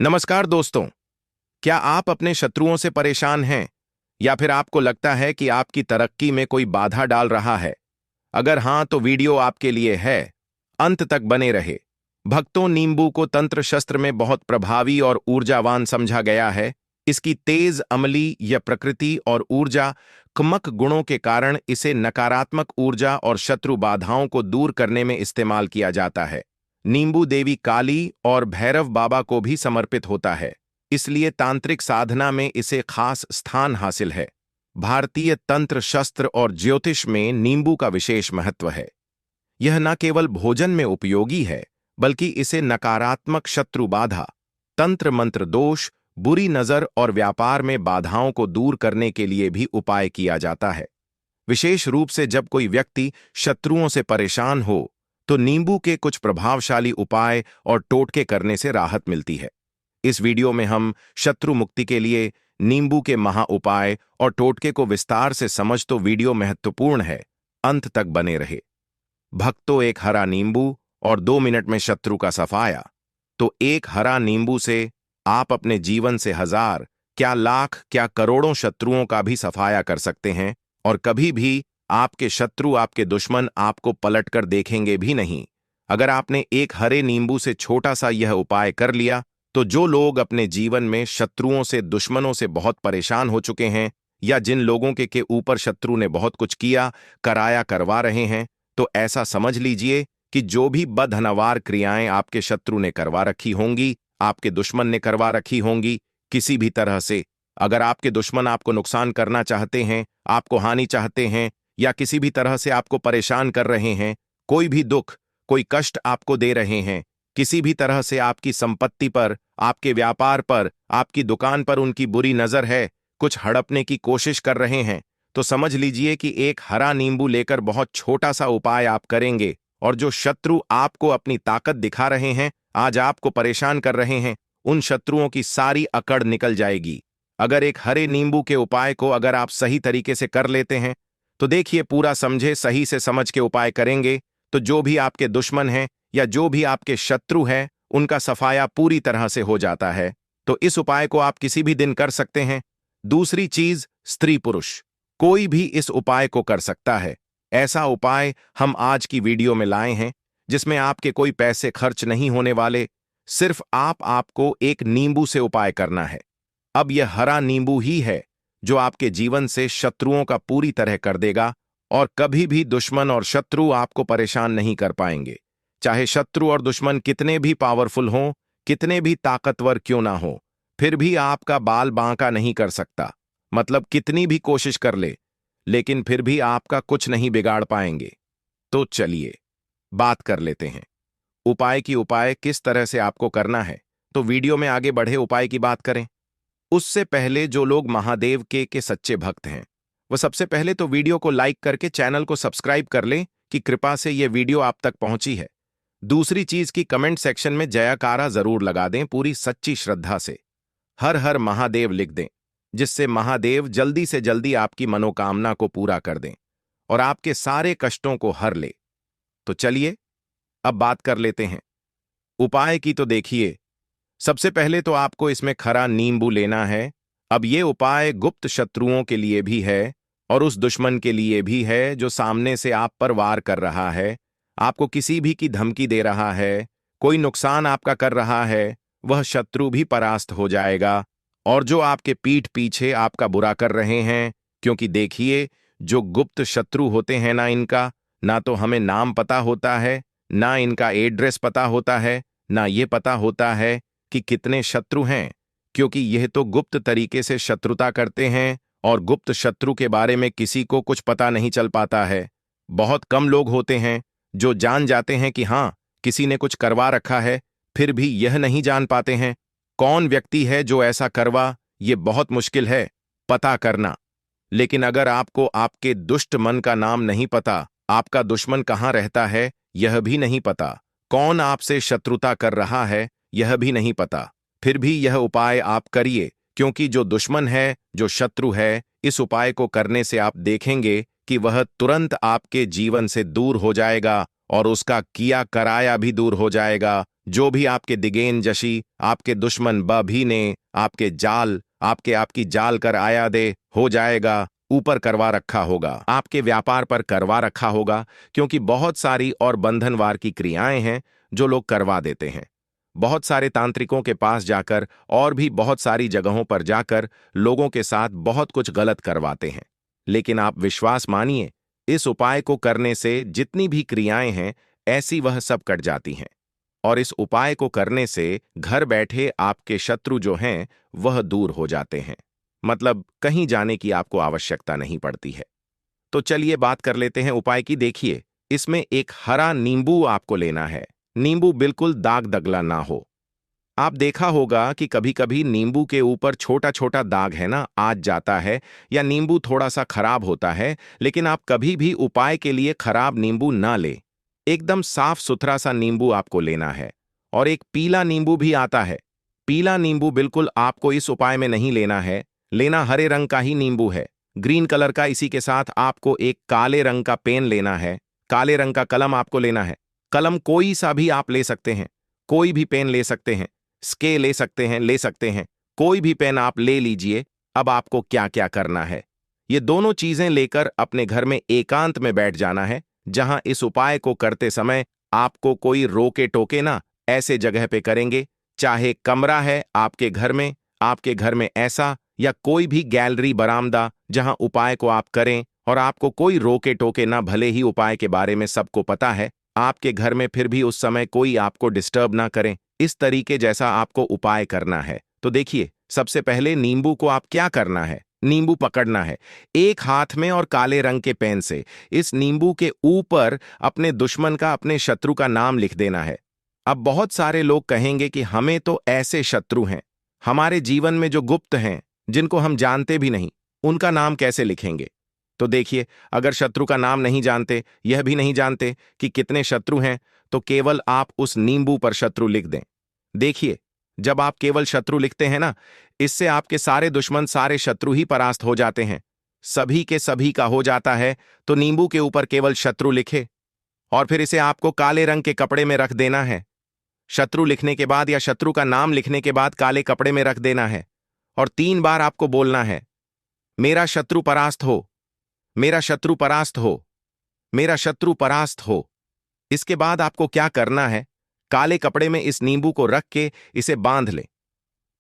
नमस्कार दोस्तों। क्या आप अपने शत्रुओं से परेशान हैं या फिर आपको लगता है कि आपकी तरक्की में कोई बाधा डाल रहा है? अगर हां तो वीडियो आपके लिए है। अंत तक बने रहे। भक्तों, नींबू को तंत्र शस्त्र में बहुत प्रभावी और ऊर्जावान समझा गया है। इसकी तेज अमली या प्रकृति और ऊर्जा कमक गुणों के कारण इसे नकारात्मक ऊर्जा और शत्रु बाधाओं को दूर करने में इस्तेमाल किया जाता है। नींबू देवी काली और भैरव बाबा को भी समर्पित होता है, इसलिए तांत्रिक साधना में इसे खास स्थान हासिल है। भारतीय तंत्र शस्त्र और ज्योतिष में नींबू का विशेष महत्व है। यह न केवल भोजन में उपयोगी है, बल्कि इसे नकारात्मक शत्रु बाधा, तंत्र मंत्र दोष, बुरी नजर और व्यापार में बाधाओं को दूर करने के लिए भी उपाय किया जाता है। विशेष रूप से जब कोई व्यक्ति शत्रुओं से परेशान हो, तो नींबू के कुछ प्रभावशाली उपाय और टोटके करने से राहत मिलती है। इस वीडियो में हम शत्रु मुक्ति के लिए नींबू के महा उपाय और टोटके को विस्तार से समझ। तो वीडियो महत्वपूर्ण है, अंत तक बने रहे। भक्तों, एक हरा नींबू और 2 मिनट में शत्रु का सफाया। तो एक हरा नींबू से आप अपने जीवन से हजार, क्या लाख, क्या करोड़ों शत्रुओं का भी सफाया कर सकते हैं, और कभी भी आपके शत्रु, आपके दुश्मन आपको पलटकर देखेंगे भी नहीं। अगर आपने एक हरे नींबू से छोटा सा यह उपाय कर लिया, तो जो लोग अपने जीवन में शत्रुओं से, दुश्मनों से बहुत परेशान हो चुके हैं, या जिन लोगों के ऊपर शत्रु ने बहुत कुछ किया, कराया, करवा रहे हैं, तो ऐसा समझ लीजिए कि जो भी बदहनवार क्रियाएं आपके शत्रु ने करवा रखी होंगी, आपके दुश्मन ने करवा रखी होंगी, किसी भी तरह से, अगर आपके दुश्मन आपको नुकसान करना चाहते हैं, आपको हानि चाहते हैं, या किसी भी तरह से आपको परेशान कर रहे हैं, कोई भी दुख, कोई कष्ट आपको दे रहे हैं, किसी भी तरह से आपकी संपत्ति पर, आपके व्यापार पर, आपकी दुकान पर उनकी बुरी नजर है, कुछ हड़पने की कोशिश कर रहे हैं, तो समझ लीजिए कि एक हरा नींबू लेकर बहुत छोटा सा उपाय आप करेंगे, और जो शत्रु आपको अपनी ताकत दिखा रहे हैं, आज आपको परेशान कर रहे हैं, उन शत्रुओं की सारी अकड़ निकल जाएगी। अगर एक हरे नींबू के उपाय को अगर आप सही तरीके से कर लेते हैं, तो देखिए, पूरा समझे, सही से समझ के उपाय करेंगे, तो जो भी आपके दुश्मन हैं या जो भी आपके शत्रु हैं, उनका सफाया पूरी तरह से हो जाता है। तो इस उपाय को आप किसी भी दिन कर सकते हैं। दूसरी चीज, स्त्री पुरुष कोई भी इस उपाय को कर सकता है। ऐसा उपाय हम आज की वीडियो में लाए हैं, जिसमें आपके कोई पैसे खर्च नहीं होने वाले, सिर्फ आपको एक नींबू से उपाय करना है। अब यह हरा नींबू ही है जो आपके जीवन से शत्रुओं का पूरी तरह कर देगा, और कभी भी दुश्मन और शत्रु आपको परेशान नहीं कर पाएंगे। चाहे शत्रु और दुश्मन कितने भी पावरफुल हों, कितने भी ताकतवर क्यों ना हो, फिर भी आपका बाल बांका नहीं कर सकता। मतलब कितनी भी कोशिश कर ले, लेकिन फिर भी आपका कुछ नहीं बिगाड़ पाएंगे। तो चलिए बात कर लेते हैं उपाय किस तरह से आपको करना है। तो वीडियो में आगे बढ़े उपाय की बात करें, उससे पहले जो लोग महादेव के सच्चे भक्त हैं, वो सबसे पहले तो वीडियो को लाइक करके चैनल को सब्सक्राइब कर लें कि कृपा से ये वीडियो आप तक पहुंची है। दूसरी चीज की कमेंट सेक्शन में जयकारा जरूर लगा दें, पूरी सच्ची श्रद्धा से हर हर महादेव लिख दें, जिससे महादेव जल्दी से जल्दी आपकी मनोकामना को पूरा कर दें और आपके सारे कष्टों को हर ले। तो चलिए अब बात कर लेते हैं उपाय की। तो देखिए, सबसे पहले तो आपको इसमें खरा नींबू लेना है। अब ये उपाय गुप्त शत्रुओं के लिए भी है और उस दुश्मन के लिए भी है जो सामने से आप पर वार कर रहा है, आपको किसी भी की धमकी दे रहा है, कोई नुकसान आपका कर रहा है, वह शत्रु भी परास्त हो जाएगा। और जो आपके पीठ पीछे आपका बुरा कर रहे हैं, क्योंकि देखिए, जो गुप्त शत्रु होते हैं ना, इनका ना तो हमें नाम पता होता है, ना इनका एड्रेस पता होता है, ना ये पता होता है कि कितने शत्रु हैं, क्योंकि यह तो गुप्त तरीके से शत्रुता करते हैं, और गुप्त शत्रु के बारे में किसी को कुछ पता नहीं चल पाता है। बहुत कम लोग होते हैं जो जान जाते हैं कि हाँ, किसी ने कुछ करवा रखा है, फिर भी यह नहीं जान पाते हैं कौन व्यक्ति है जो ऐसा करवा। ये बहुत मुश्किल है पता करना। लेकिन अगर आपको आपके दुष्ट मन का नाम नहीं पता, आपका दुश्मन कहाँ रहता है यह भी नहीं पता, कौन आपसे शत्रुता कर रहा है यह भी नहीं पता, फिर भी यह उपाय आप करिए, क्योंकि जो दुश्मन है, जो शत्रु है, इस उपाय को करने से आप देखेंगे कि वह तुरंत आपके जीवन से दूर हो जाएगा और उसका किया कराया भी दूर हो जाएगा। जो भी आपके दिगेन जशी, आपके दुश्मन ब भी ने, आपके जाल, आपकी जाल कर आया दे हो जाएगा, ऊपर करवा रखा होगा, आपके व्यापार पर करवा रखा होगा, क्योंकि बहुत सारी और बंधनवार की क्रियाएं हैं जो लोग करवा देते हैं। बहुत सारे तांत्रिकों के पास जाकर और भी बहुत सारी जगहों पर जाकर लोगों के साथ बहुत कुछ गलत करवाते हैं। लेकिन आप विश्वास मानिए, इस उपाय को करने से जितनी भी क्रियाएं हैं ऐसी वह सब कट जाती हैं। और इस उपाय को करने से घर बैठे आपके शत्रु जो हैं वह दूर हो जाते हैं। मतलब कहीं जाने की आपको आवश्यकता नहीं पड़ती है। तो चलिए बात कर लेते हैं उपाय की। देखिए, इसमें एक हरा नींबू आपको लेना है। नींबू बिल्कुल दाग दगला ना हो। आप देखा होगा कि कभी कभी नींबू के ऊपर छोटा छोटा दाग है ना, आज जाता है, या नींबू थोड़ा सा खराब होता है। लेकिन आप कभी भी उपाय के लिए खराब नींबू ना ले। एकदम साफ सुथरा सा नींबू आपको लेना है। और एक पीला नींबू भी आता है। पीला नींबू बिल्कुल आपको इस उपाय में नहीं लेना है। लेना हरे रंग का ही नींबू है, ग्रीन कलर का। इसी के साथ आपको एक काले रंग का पेन लेना है। काले रंग का कलम आपको लेना है। कलम कोई सा भी आप ले सकते हैं, कोई भी पेन ले सकते हैं, स्केल ले सकते हैं, कोई भी पेन आप ले लीजिए। अब आपको क्या क्या करना है, ये दोनों चीजें लेकर अपने घर में एकांत में बैठ जाना है, जहां इस उपाय को करते समय आपको कोई रोके टोके ना। ऐसे जगह पे करेंगे, चाहे कमरा है आपके घर में ऐसा, या कोई भी गैलरी बरामदा जहां उपाय को आप करें और आपको कोई रोके टोके ना। भले ही उपाय के बारे में सबको पता है आपके घर में, फिर भी उस समय कोई आपको डिस्टर्ब ना करें। इस तरीके जैसा आपको उपाय करना है। तो देखिए, सबसे पहले नींबू को आप क्या करना है, नींबू पकड़ना है एक हाथ में और काले रंग के पेन से इस नींबू के ऊपर अपने दुश्मन का, अपने शत्रु का नाम लिख देना है। अब बहुत सारे लोग कहेंगे कि हमें तो ऐसे शत्रु हैं हमारे जीवन में जो गुप्त हैं, जिनको हम जानते भी नहीं, उनका नाम कैसे लिखेंगे। तो देखिए, अगर शत्रु का नाम नहीं जानते, यह भी नहीं जानते कि कितने शत्रु हैं, तो केवल आप उस नींबू पर शत्रु लिख दें। देखिए, जब आप केवल शत्रु लिखते हैं ना, इससे आपके सारे दुश्मन, सारे शत्रु ही परास्त हो जाते हैं। सभी के सभी का हो जाता है। तो नींबू के ऊपर केवल शत्रु लिखे और फिर इसे आपको काले रंग के कपड़े में रख देना है। शत्रु लिखने के बाद या शत्रु का नाम लिखने के बाद काले कपड़े में रख देना है और 3 बार आपको बोलना है, मेरा शत्रु परास्त हो, मेरा शत्रु परास्त हो, मेरा शत्रु परास्त हो। इसके बाद आपको क्या करना है, काले कपड़े में इस नींबू को रख के इसे बांध लें,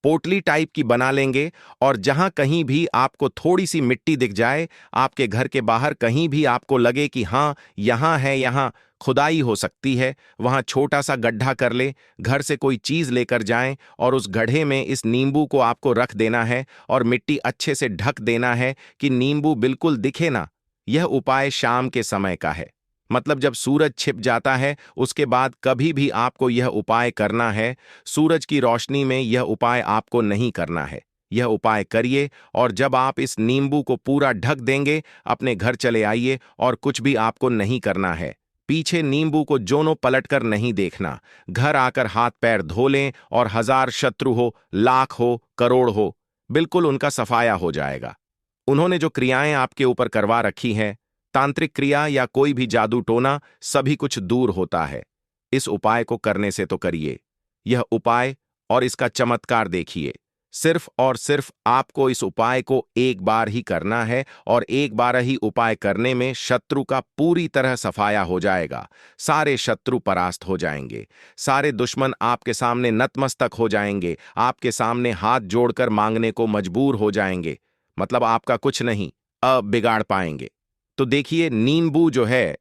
पोटली टाइप की बना लेंगे। और जहां कहीं भी आपको थोड़ी सी मिट्टी दिख जाए, आपके घर के बाहर कहीं भी आपको लगे कि हां यहां है, यहां खुदाई हो सकती है, वहां छोटा सा गड्ढा कर ले। घर से कोई चीज लेकर जाएं और उस गड्ढे में इस नींबू को आपको रख देना है और मिट्टी अच्छे से ढक देना है कि नींबू बिल्कुल दिखे ना। यह उपाय शाम के समय का है, मतलब जब सूरज छिप जाता है उसके बाद कभी भी आपको यह उपाय करना है। सूरज की रोशनी में यह उपाय आपको नहीं करना है। यह उपाय करिए और जब आप इस नींबू को पूरा ढक देंगे, अपने घर चले आइए और कुछ भी आपको नहीं करना है। पीछे नींबू को जोनो पलटकर नहीं देखना। घर आकर हाथ पैर धो लें और 1000 शत्रु हो, लाख हो, करोड़ हो, बिल्कुल उनका सफाया हो जाएगा। उन्होंने जो क्रियाएं आपके ऊपर करवा रखी हैं, तांत्रिक क्रिया या कोई भी जादू टोना, सभी कुछ दूर होता है। इस उपाय को करने से तो करिए यह उपाय और इसका चमत्कार देखिए। सिर्फ और सिर्फ आपको इस उपाय को एक बार ही करना है और एक बार ही उपाय करने में शत्रु का पूरी तरह सफाया हो जाएगा। सारे शत्रु परास्त हो जाएंगे, सारे दुश्मन आपके सामने नतमस्तक हो जाएंगे, आपके सामने हाथ जोड़कर मांगने को मजबूर हो जाएंगे। मतलब आपका कुछ नहीं अब बिगाड़ पाएंगे। तो देखिए, नींबू जो है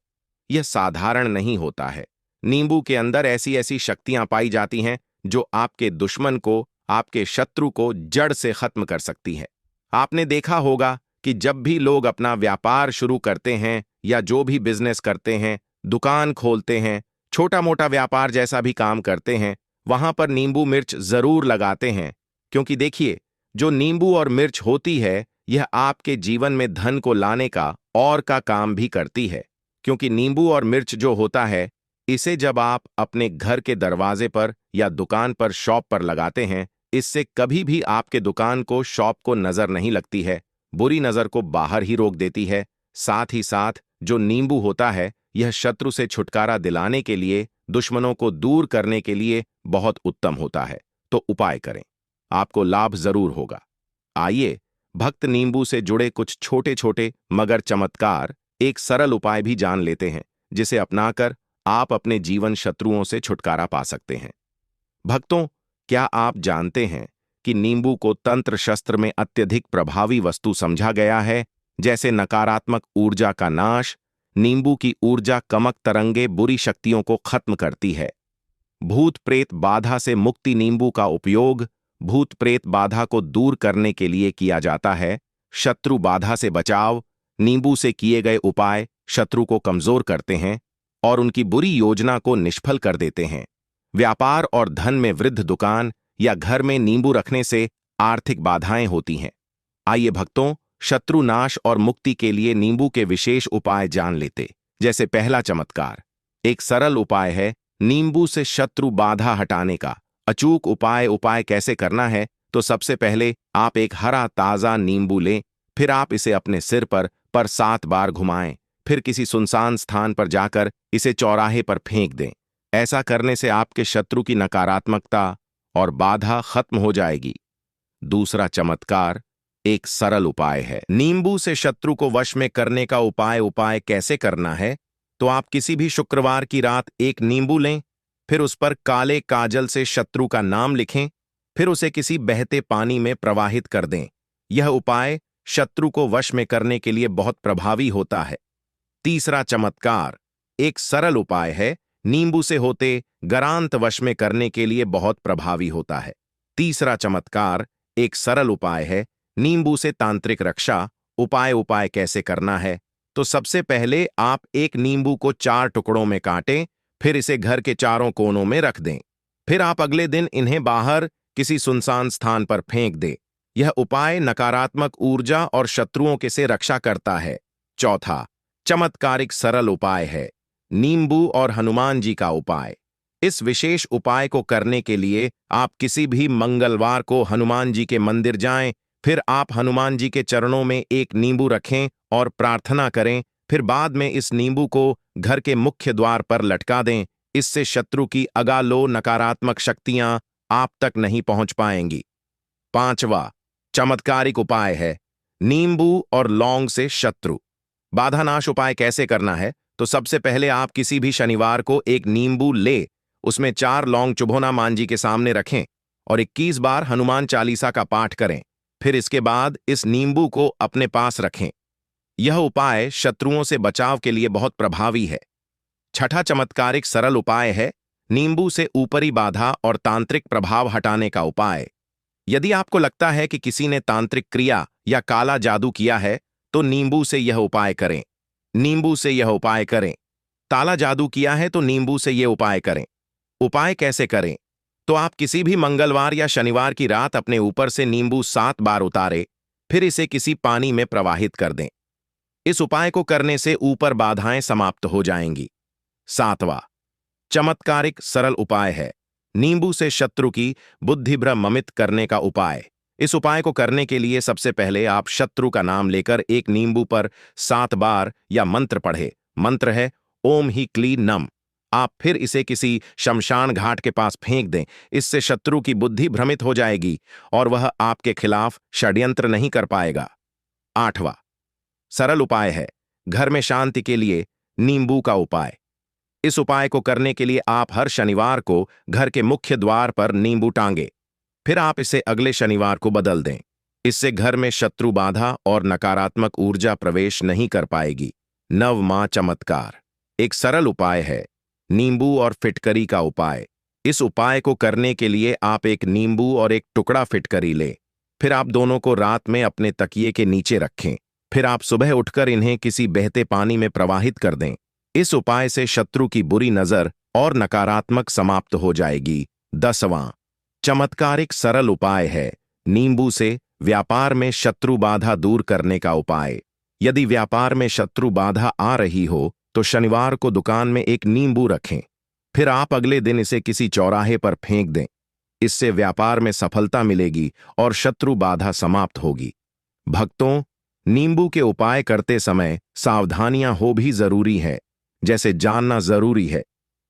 यह साधारण नहीं होता है। नींबू के अंदर ऐसी ऐसी शक्तियां पाई जाती हैं जो आपके दुश्मन को, आपके शत्रु को जड़ से खत्म कर सकती है। आपने देखा होगा कि जब भी लोग अपना व्यापार शुरू करते हैं या जो भी बिजनेस करते हैं, दुकान खोलते हैं, छोटा मोटा व्यापार जैसा भी काम करते हैं, वहां पर नींबू मिर्च जरूर लगाते हैं। क्योंकि देखिए, जो नींबू और मिर्च होती है, यह आपके जीवन में धन को लाने का और का काम भी करती है। क्योंकि नींबू और मिर्च जो होता है, इसे जब आप अपने घर के दरवाजे पर या दुकान पर, शॉप पर लगाते हैं, इससे कभी भी आपके दुकान को, शॉप को नजर नहीं लगती है, बुरी नजर को बाहर ही रोक देती है। साथ ही साथ जो नींबू होता है, यह शत्रु से छुटकारा दिलाने के लिए, दुश्मनों को दूर करने के लिए बहुत उत्तम होता है, तो उपाय करें, आपको लाभ जरूर होगा। आइए भक्त नींबू से जुड़े कुछ छोटे छोटे मगर चमत्कार, एक सरल उपाय भी जान लेते हैं, जिसे अपनाकर आप अपने जीवन शत्रुओं से छुटकारा पा सकते हैं। भक्तों, क्या आप जानते हैं कि नींबू को तंत्र शस्त्र में अत्यधिक प्रभावी वस्तु समझा गया है? जैसे नकारात्मक ऊर्जा का नाश, नींबू की ऊर्जा कमक तरंगे बुरी शक्तियों को खत्म करती है। भूत प्रेत बाधा से मुक्ति, नींबू का उपयोग भूत प्रेत बाधा को दूर करने के लिए किया जाता है। शत्रु बाधा से बचाव, नींबू से किए गए उपाय शत्रु को कमजोर करते हैं और उनकी बुरी योजना को निष्फल कर देते हैं। व्यापार और धन में वृद्धि, दुकान या घर में नींबू रखने से आर्थिक बाधाएं होती हैं। आइए भक्तों, शत्रु नाश और मुक्ति के लिए नींबू के विशेष उपाय जान लेते। जैसे पहला चमत्कार, एक सरल उपाय है नींबू से शत्रु बाधा हटाने का। अचूक उपाय कैसे करना है? तो सबसे पहले आप एक हरा ताजा नींबू लें, फिर आप इसे अपने सिर पर 7 बार घुमाएं, फिर किसी सुनसान स्थान पर जाकर इसे चौराहे पर फेंक दें। ऐसा करने से आपके शत्रु की नकारात्मकता और बाधा खत्म हो जाएगी। दूसरा चमत्कार एक सरल उपाय है नींबू से शत्रु को वश में करने का। उपाय कैसे करना है? तो आप किसी भी शुक्रवार की रात एक नींबू लें, फिर उस पर काले काजल से शत्रु का नाम लिखें, फिर उसे किसी बहते पानी में प्रवाहित कर दें। यह उपाय शत्रु को वश में करने के लिए बहुत प्रभावी होता है। तीसरा चमत्कार एक सरल उपाय है नींबू से होते गरांत वश में करने के लिए बहुत प्रभावी होता है। तीसरा चमत्कार एक सरल उपाय है नींबू से तांत्रिक रक्षा। उपाय कैसे करना है? तो सबसे पहले आप एक नींबू को 4 टुकड़ों में काटें, फिर इसे घर के चारों कोनों में रख दें। फिर आप अगले दिन इन्हें बाहर किसी सुनसान स्थान पर फेंक दें। यह उपाय नकारात्मक ऊर्जा और शत्रुओं के से रक्षा करता है। चौथा चमत्कारिक सरल उपाय है नींबू और हनुमान जी का उपाय। इस विशेष उपाय को करने के लिए आप किसी भी मंगलवार को हनुमान जी के मंदिर जाएं, फिर आप हनुमान जी के चरणों में एक नींबू रखें और प्रार्थना करें। फिर बाद में इस नींबू को घर के मुख्य द्वार पर लटका दें। इससे शत्रु की अगालो नकारात्मक शक्तियां आप तक नहीं पहुंच पाएंगी। पांचवा चमत्कारिक उपाय है नींबू और लौंग से शत्रु बाधानाश। उपाय कैसे करना है? तो सबसे पहले आप किसी भी शनिवार को एक नींबू ले, उसमें 4 लौंग चुभोना मान जी के सामने रखें और 21 बार हनुमान चालीसा का पाठ करें। फिर इसके बाद इस नींबू को अपने पास रखें। यह उपाय शत्रुओं से बचाव के लिए बहुत प्रभावी है। छठा चमत्कारिक सरल उपाय है नींबू से ऊपरी बाधा और तांत्रिक प्रभाव हटाने का उपाय। यदि आपको लगता है कि किसी ने तांत्रिक क्रिया या काला जादू किया है, तो नींबू से यह उपाय करें। नींबू से यह उपाय करें। ताला जादू किया है तो नींबू से यह उपाय करें। उपाय कैसे करें? तो आप किसी भी मंगलवार या शनिवार की रात अपने ऊपर से नींबू 7 बार उतारें, फिर इसे किसी पानी में प्रवाहित कर दें। इस उपाय को करने से ऊपर बाधाएं समाप्त हो जाएंगी। सातवां चमत्कारिक सरल उपाय है नींबू से शत्रु की बुद्धि भ्रमित करने का उपाय। इस उपाय को करने के लिए सबसे पहले आप शत्रु का नाम लेकर एक नींबू पर 7 बार या मंत्र पढ़े। मंत्र है ओम ही क्ली नम। आप फिर इसे किसी शमशान घाट के पास फेंक दें। इससे शत्रु की बुद्धि भ्रमित हो जाएगी और वह आपके खिलाफ षड्यंत्र नहीं कर पाएगा। आठवां सरल उपाय है घर में शांति के लिए नींबू का उपाय। इस उपाय को करने के लिए आप हर शनिवार को घर के मुख्य द्वार पर नींबू टांगे, फिर आप इसे अगले शनिवार को बदल दें। इससे घर में शत्रु बाधा और नकारात्मक ऊर्जा प्रवेश नहीं कर पाएगी। नववां चमत्कार एक सरल उपाय है नींबू और फिटकरी का उपाय। इस उपाय को करने के लिए आप एक नींबू और एक टुकड़ा फिटकरी लें, फिर आप दोनों को रात में अपने तकिए के नीचे रखें। फिर आप सुबह उठकर इन्हें किसी बहते पानी में प्रवाहित कर दें। इस उपाय से शत्रु की बुरी नजर और नकारात्मक समाप्त हो जाएगी। 10वां चमत्कारिक सरल उपाय है नींबू से व्यापार में शत्रु बाधा दूर करने का उपाय। यदि व्यापार में शत्रु बाधा आ रही हो तो शनिवार को दुकान में एक नींबू रखें, फिर आप अगले दिन इसे किसी चौराहे पर फेंक दें। इससे व्यापार में सफलता मिलेगी और शत्रु बाधा समाप्त होगी। भक्तों, नींबू के उपाय करते समय सावधानियां हो भी जरूरी है। जैसे जानना जरूरी है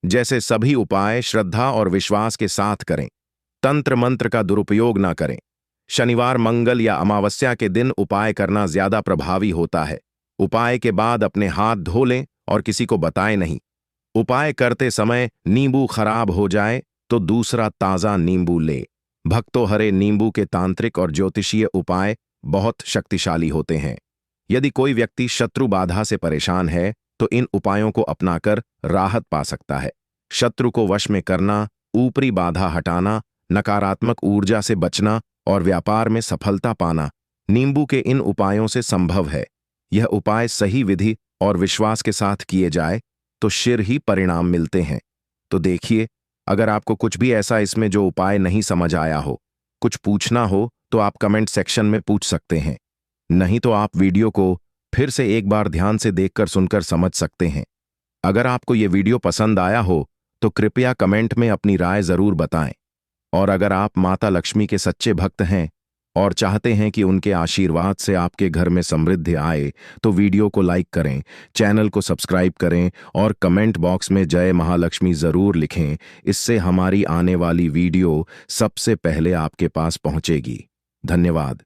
जैसे सभी उपाय श्रद्धा और विश्वास के साथ करें। तंत्र मंत्र का दुरुपयोग ना करें। शनिवार, मंगल या अमावस्या के दिन उपाय करना ज्यादा प्रभावी होता है। उपाय के बाद अपने हाथ धो लें और किसी को बताएं नहीं। उपाय करते समय नींबू खराब हो जाए तो दूसरा ताजा नींबू ले। भक्तों, हरे नींबू के तांत्रिक और ज्योतिषीय उपाय बहुत शक्तिशाली होते हैं। यदि कोई व्यक्ति शत्रु बाधा से परेशान है तो इन उपायों को अपनाकर राहत पा सकता है। शत्रु को वश में करना, ऊपरी बाधा हटाना, नकारात्मक ऊर्जा से बचना और व्यापार में सफलता पाना नींबू के इन उपायों से संभव है। यह उपाय सही विधि और विश्वास के साथ किए जाए तो शीघ्र ही परिणाम मिलते हैं। तो देखिए, अगर आपको कुछ भी ऐसा इसमें जो उपाय नहीं समझ आया हो, कुछ पूछना हो तो आप कमेंट सेक्शन में पूछ सकते हैं। नहीं तो आप वीडियो को फिर से एक बार ध्यान से देखकर सुनकर समझ सकते हैं। अगर आपको ये वीडियो पसंद आया हो तो कृपया कमेंट में अपनी राय जरूर बताएं। और अगर आप माता लक्ष्मी के सच्चे भक्त हैं और चाहते हैं कि उनके आशीर्वाद से आपके घर में समृद्धि आए तो वीडियो को लाइक करें, चैनल को सब्सक्राइब करें और कमेंट बॉक्स में जय महालक्ष्मी जरूर लिखें। इससे हमारी आने वाली वीडियो सबसे पहले आपके पास पहुंचेगी। धन्यवाद।